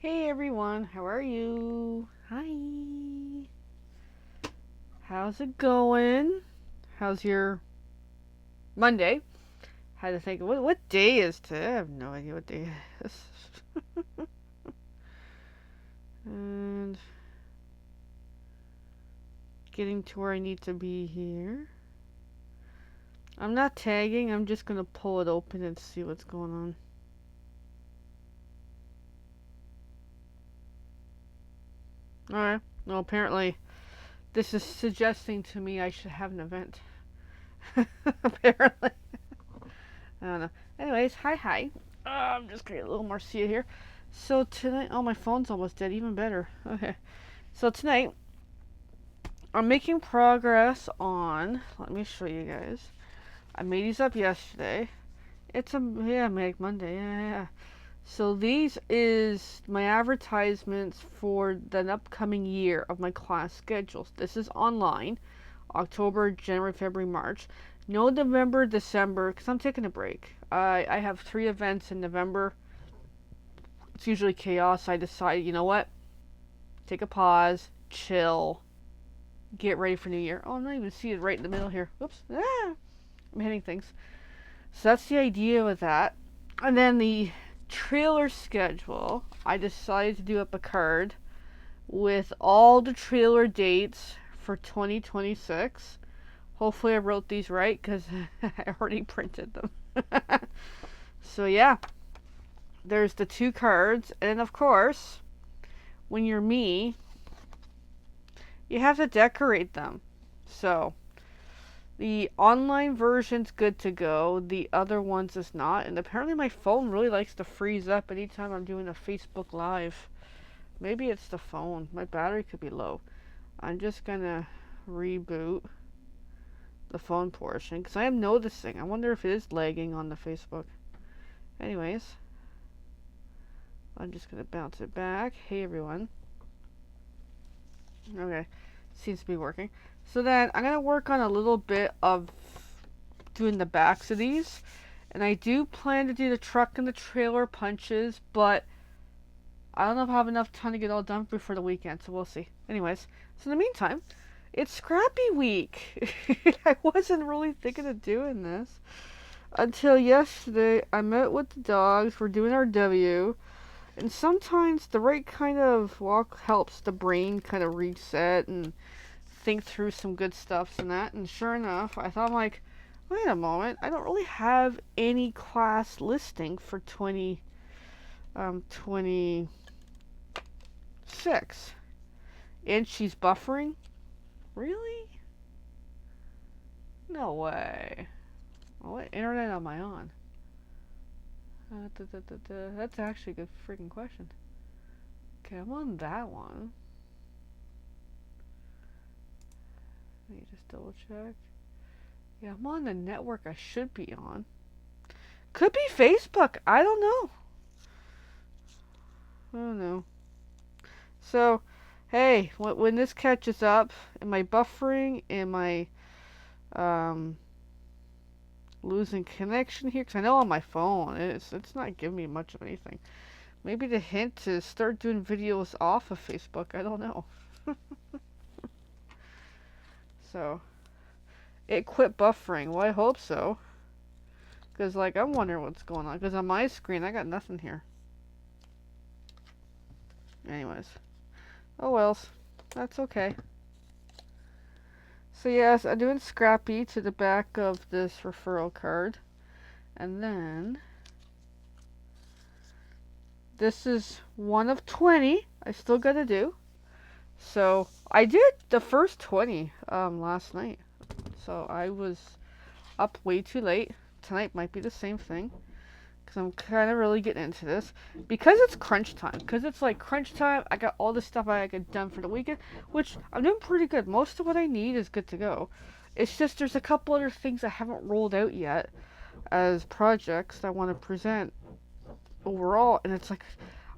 Hey everyone, how are you? Hi. How's it going? How's your Monday? Had to think, what day is today? I have no idea what day it is. And getting to where I need to be here. I'm not tagging, I'm just gonna pull it open and see what's going on. Alright, well apparently this is suggesting to me I should have an event. Apparently. I don't know. Anyways, hi. I'm just gonna get a little more see here. So tonight, oh, my phone's almost dead. Even better. Okay. So tonight, I'm making progress on. Let me show you guys. I made these up yesterday. It's a Manic Monday. Yeah. So these is my advertisements for the upcoming year of my class schedules. This is online. October, January, February, March. No November, December, because I'm taking a break. I have 3 events in November. It's usually chaos. I decide, you know what? Take a pause, chill, get ready for New Year. Oh, I'm not even seated right in the middle here. Whoops. I'm hitting things. So that's the idea with that. And then the trailer schedule, I decided to do up a card with all the trailer dates for 2026. Hopefully I wrote these right because I already printed them. So yeah, there's the 2 cards. And of course, when you're me, you have to decorate them. So the online version's good to go. The other ones is not. And apparently my phone really likes to freeze up anytime I'm doing a Facebook Live. Maybe it's the phone. My battery could be low. I'm just gonna reboot the phone portion because I am noticing. I wonder if it is lagging on the Facebook. Anyways, I'm just gonna bounce it back. Hey everyone. Okay, seems to be working. So then I'm gonna work on a little bit of doing the backs of these, and I do plan to do the truck and the trailer punches, but I don't know if I have enough time to get all done before the weekend, so we'll see. Anyways, so in the meantime, it's Scrappy Week. I wasn't really thinking of doing this until yesterday. I met with the dogs. We're doing our W. And sometimes the right kind of walk helps the brain kind of reset and think through some good stuff and that. And sure enough, I thought, like, wait a moment, I don't really have any class listing for 26. And she's buffering? Really? No way. Well, what internet am I on? That's actually a good freaking question. Okay, I'm on that one. Let me just double check. Yeah, I'm on the network I should be on. Could be Facebook. I don't know. I don't know. So, hey, when this catches up, am I buffering? Am I losing connection here? Because I know on my phone it's not giving me much of anything. Maybe the hint is start doing videos off of Facebook. I don't know. So, it quit buffering. Well, I hope so. Because, like, I'm wondering what's going on. Because on my screen, I got nothing here. Anyways. Oh, well. That's okay. So, yes, I'm doing Scrappy to the back of this referral card. And then, this is one of 20 I still got to do. So, I did the first 20 last night. So, I was up way too late. Tonight might be the same thing. Because I'm kind of really getting into this. Because it's crunch time. Because it's like crunch time. I got all the stuff I get done for the weekend. Which I'm doing pretty good. Most of what I need is good to go. It's just there's a couple other things I haven't rolled out yet. As projects I want to present overall. And it's like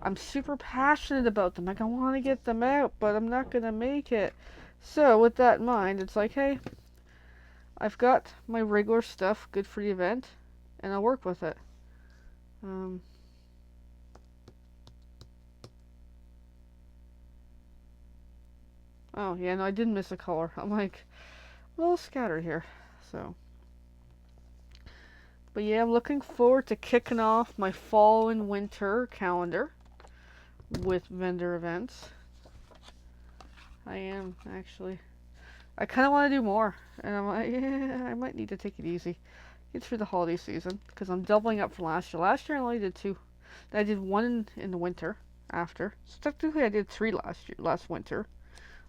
I'm super passionate about them. Like I want to get them out. But I'm not going to make it. So with that in mind. It's like hey. I've got my regular stuff good for the event. And I'll work with it. Oh, yeah, no, I did miss a color. I'm like a little scattered here. So, but yeah, I'm looking forward to kicking off my fall and winter calendar with vendor events. I am, actually. I kind of want to do more. And I'm like, yeah, I might need to take it easy. Get through the holiday season. Because I'm doubling up from last year. Last year I only did 2. I did 1 in the winter after. So technically I did 3 last winter,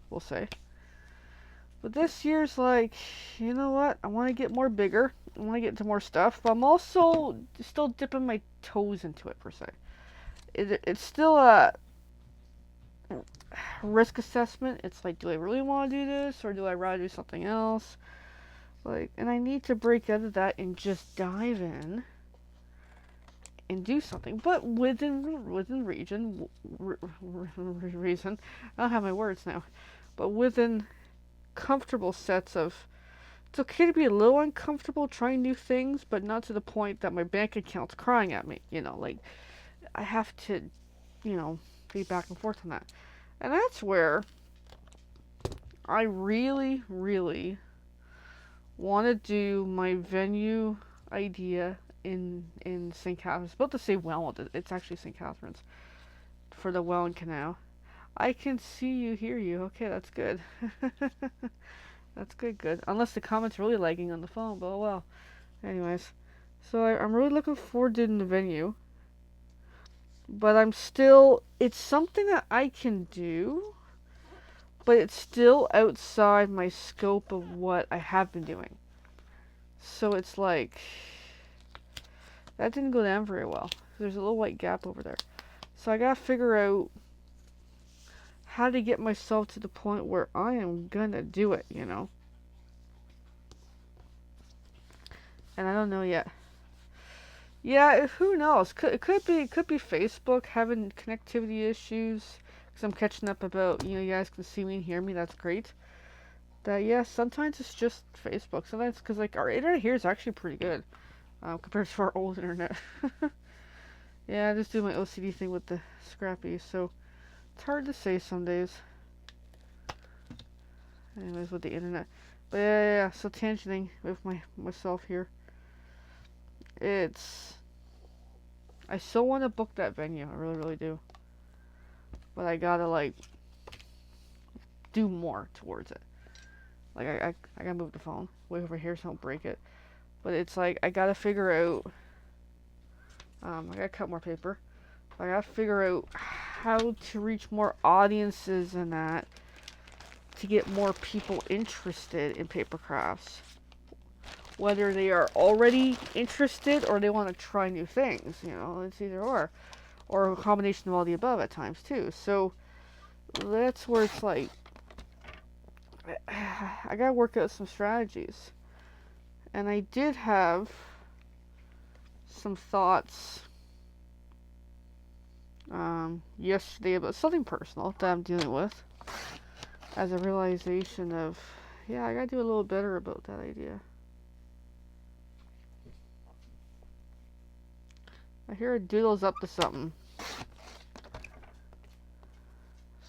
we'll say. But this year's like, you know what? I want to get more bigger. I want to get into more stuff. But I'm also still dipping my toes into it, per se. It's still a risk assessment. It's like, do I really want to do this? Or do I rather do something else? Like, and I need to break out of that and just dive in and do something. But within reason. I don't have my words now. But within comfortable sets of, it's okay to be a little uncomfortable trying new things, but not to the point that my bank account's crying at me. Like, I have to, be back and forth on that. And that's where I really, really want to do my venue idea in St. Catharines. I was about to say Welland. It's actually St. Catharines for the Welland Canal. I can see you, hear you. Okay, that's good. That's good. Unless the comment's really lagging on the phone, but oh well. Anyways, so I'm really looking forward to the venue. But it's something that I can do, but it's still outside my scope of what I have been doing. So it's like, that didn't go down very well. There's a little white gap over there. So I gotta figure out how to get myself to the point where I am gonna do it, And I don't know yet. Yeah, who knows? It could be Facebook having connectivity issues. Because I'm catching up about, you guys can see me and hear me. That's great. Yeah, sometimes it's just Facebook. Sometimes, because like our internet here is actually pretty good compared to our old internet. Yeah, I just do my OCD thing with the Scrappy, so it's hard to say some days. Anyways, with the internet. But yeah. So tangenting with myself here. I still want to book that venue. I really, really do. But I gotta like do more towards it. Like I gotta move the phone way over here so I don't break it. But it's like I gotta figure out. I gotta cut more paper. I gotta figure out how to reach more audiences and that to get more people interested in paper crafts. Whether they are already interested or they want to try new things, it's either or a combination of all the above at times too. So that's where it's like I gotta work out some strategies. And I did have some thoughts yesterday about something personal that I'm dealing with as a realization of, yeah, I gotta do a little better about that idea. I hear a doodle's up to something.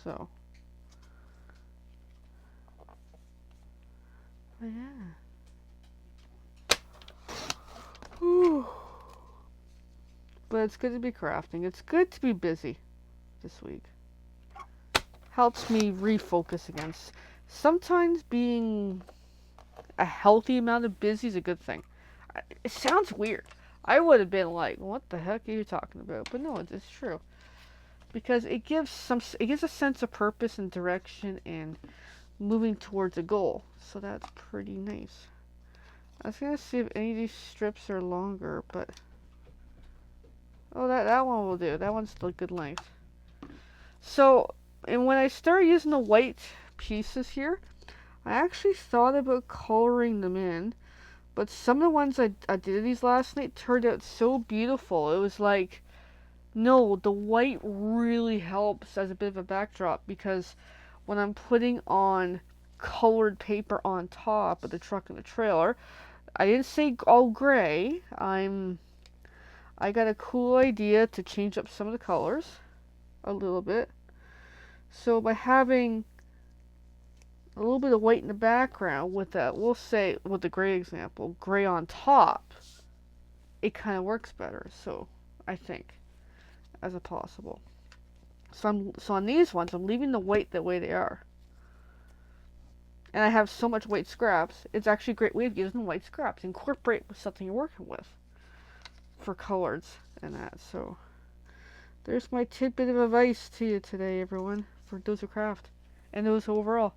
So. But yeah. Whew. But it's good to be crafting. It's good to be busy this week. Helps me refocus again. Sometimes being a healthy amount of busy is a good thing. It sounds weird. I would have been like, what the heck are you talking about? But no, it's true. Because it gives a sense of purpose and direction and moving towards a goal. So that's pretty nice. I was gonna see if any of these strips are longer, but oh, that one will do. That one's still good length. So, and when I started using the white pieces here, I actually thought about coloring them in, but some of the ones I did these last night turned out so beautiful. It was like, no, the white really helps as a bit of a backdrop, because when I'm putting on colored paper on top of the truck and the trailer, I didn't say all gray. I got a cool idea to change up some of the colors a little bit. So by having a little bit of white in the background with that, we'll say, with the gray example, gray on top, it kind of works better. So I think as a possible. So on these ones, I'm leaving the white the way they are. And I have so much white scraps, it's actually a great way of using white scraps. Incorporate with something you're working with for colors and that. So there's my tidbit of advice to you today, everyone, for those who craft and those who overall.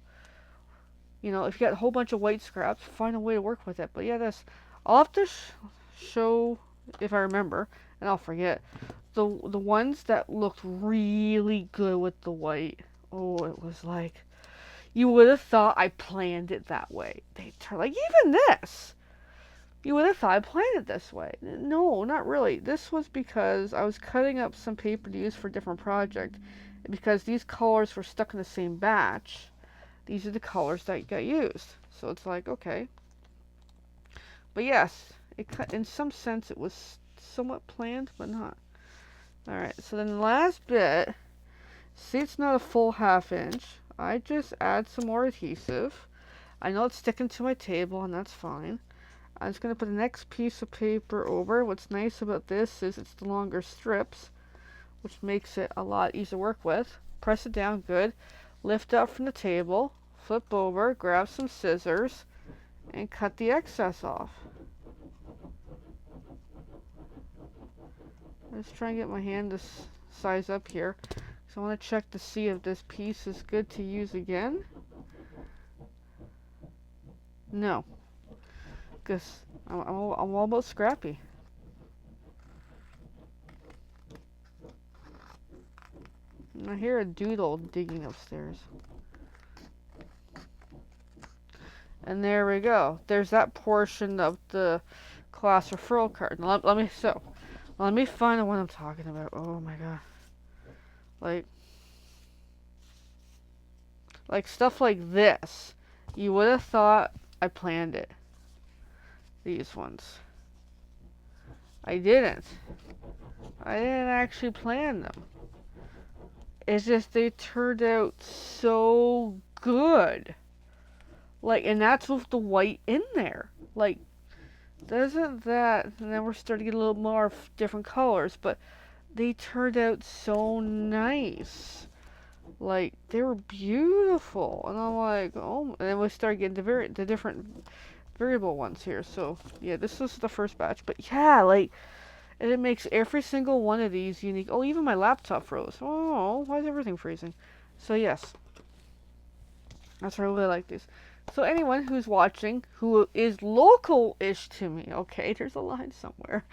You know, if you got a whole bunch of white scraps, find a way to work with it. But yeah, I'll have to show, if I remember, and I'll forget, the ones that looked really good with the white. Oh, it was like, you would have thought I planned it that way. They turn like, even this. You would have thought I planned it this way. No, not really. This was because I was cutting up some paper to use for a different project. Because these colors were stuck in the same batch, these are the colors that got used. So it's like, okay. But yes, in some sense it was somewhat planned, but not. Alright, so then the last bit, see, it's not a full 1/2 inch. I just add some more adhesive. I know it's sticking to my table, and that's fine. I'm just going to put the next piece of paper over. What's nice about this is it's the longer strips, which makes it a lot easier to work with. Press it down good. Lift up from the table. Flip over. Grab some scissors. And cut the excess off. Let's try and get my hand to size up here. So I want to check to see if this piece is good to use again. No. Because I'm all about scrappy. And I hear a doodle digging upstairs. And there we go. There's that portion of the class referral card. Now, let me find the one I'm talking about. Oh my god. Like stuff like this. You would have thought I planned it. These ones. I didn't. I didn't actually plan them. It's just they turned out so good. Like, and that's with the white in there. Like, doesn't that, and then we're starting to get a little more different colors, but they turned out so nice. Like, they were beautiful. And I'm like, oh, and then we started getting the different variable ones here. So, yeah, this was the first batch. But yeah, like, and it makes every single one of these unique. Oh, even my laptop froze. Oh, why is everything freezing? So, yes. That's why I really like these. So anyone who's watching, who is local-ish to me, okay, there's a line somewhere.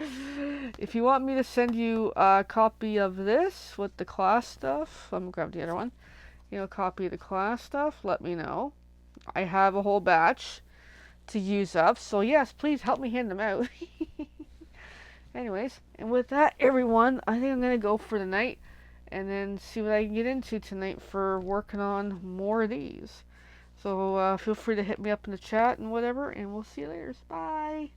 If you want me to send you a copy of this with the class stuff, I'm gonna grab the other one. You know, a copy of the class stuff, let me know. I have a whole batch to use up, so yes, please help me hand them out. Anyways, and with that, everyone, I think I'm gonna go for the night, and then see what I can get into tonight for working on more of these. So feel free to hit me up in the chat and whatever, and we'll see you later. Bye.